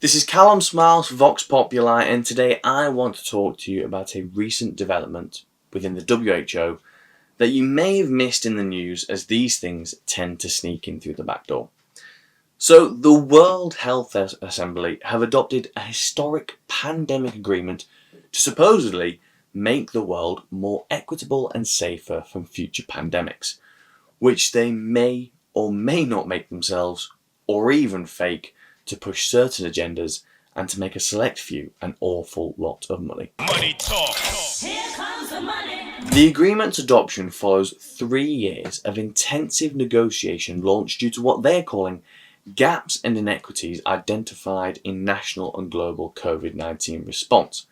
This is Callum Smiles for Vox Populi, and today I want to talk to you about a recent development within the WHO that you may have missed in the news, as these things tend to sneak in through the back door. So, the World Health Assembly have adopted a historic pandemic agreement to supposedly make the world more equitable and safer from future pandemics, which they may or may not make themselves or even fake to push certain agendas and to make a select few an awful lot of money. Money talk. Here comes the money. The agreement's adoption follows 3 years of intensive negotiation launched due to what they're calling gaps and inequities identified in national and global COVID-19 response.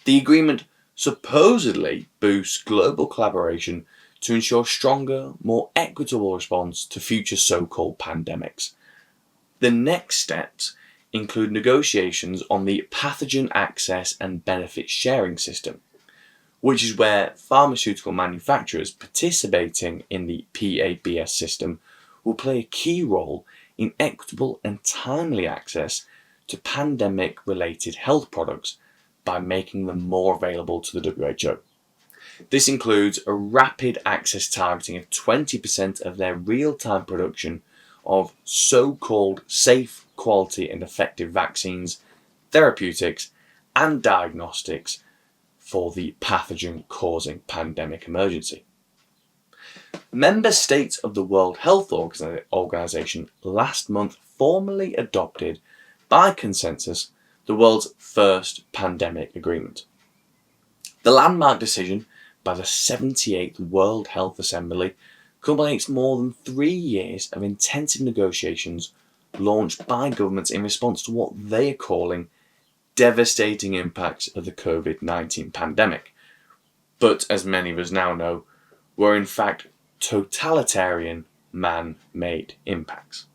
The agreement supposedly boosts global collaboration to ensure stronger, more equitable response to future so-called pandemics. The next steps include negotiations on the pathogen access and benefit sharing system, which is where pharmaceutical manufacturers participating in the PABS system will play a key role in equitable and timely access to pandemic-related health products by making them more available to the WHO. This includes a rapid access targeting of 20% of their real-time production of so-called safe, quality and effective vaccines, therapeutics and diagnostics for the pathogen-causing pandemic emergency. Member states of the World Health Organization last month formally adopted, by consensus, the world's first pandemic agreement. The landmark decision by the 78th World Health Assembly culminates more than 3 years of intensive negotiations launched by governments in response to what they are calling devastating impacts of the COVID-19 pandemic, but as many of us now know, were in fact totalitarian, man-made impacts.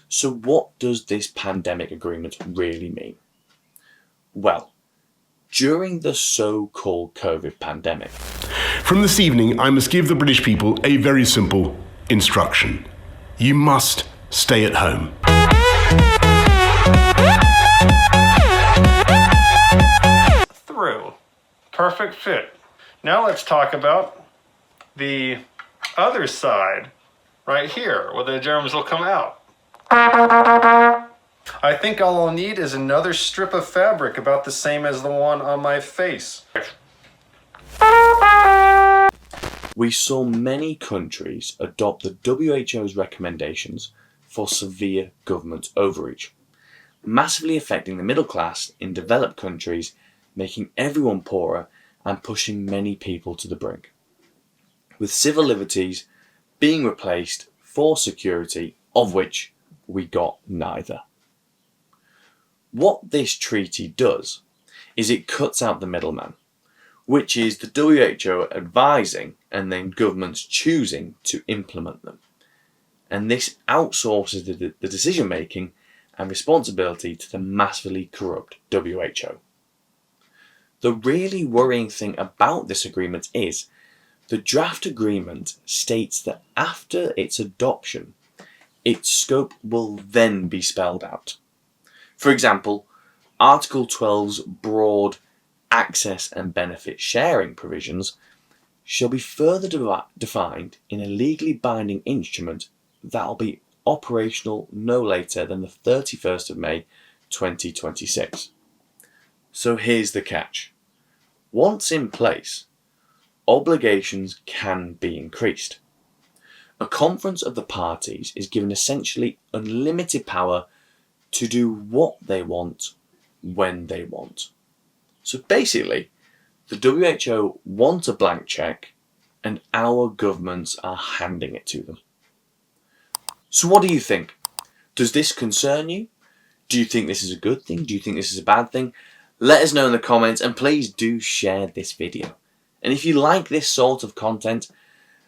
So what does this pandemic agreement really mean? Well, during the so-called COVID pandemic, From this evening, I must give the British people a very simple instruction. You must stay at home. Through. Perfect fit. Now let's talk about the other side right here where the germs will come out. I think all I'll need is another strip of fabric about the same as the one on my face. we saw many countries adopt the WHO's recommendations for severe government overreach, massively affecting the middle class in developed countries, making everyone poorer and pushing many people to the brink, with civil liberties being replaced for security, of which we got neither. What this treaty does is it cuts out the middleman, which is the WHO advising and then governments choosing to implement them. And this outsources the decision making and responsibility to the massively corrupt WHO. The really worrying thing about this agreement is the draft agreement states that after its adoption, its scope will then be spelled out. For example, Article 12's broad access and benefit sharing provisions shall be further defined in a legally binding instrument that will be operational no later than the 31st of May 2026. So here's the catch. Once in place, obligations can be increased. A conference of the parties is given essentially unlimited power to do what they want when they want. So basically, the WHO want a blank check and our governments are handing it to them. So what do you think? Does this concern you? Do you think this is a good thing? Do you think this is a bad thing? Let us know in the comments, and please do share this video. And if you like this sort of content,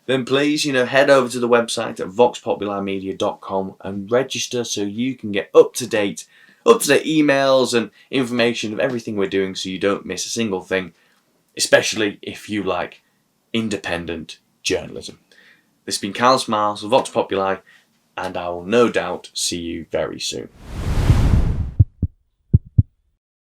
then please, head over to the website at voxpopularmedia.com and register so you can get up-to-date emails and information of everything we're doing so you don't miss a single thing, especially if you like independent journalism. This has been Callum Smiles of Vox Populi, and I will no doubt see you very soon.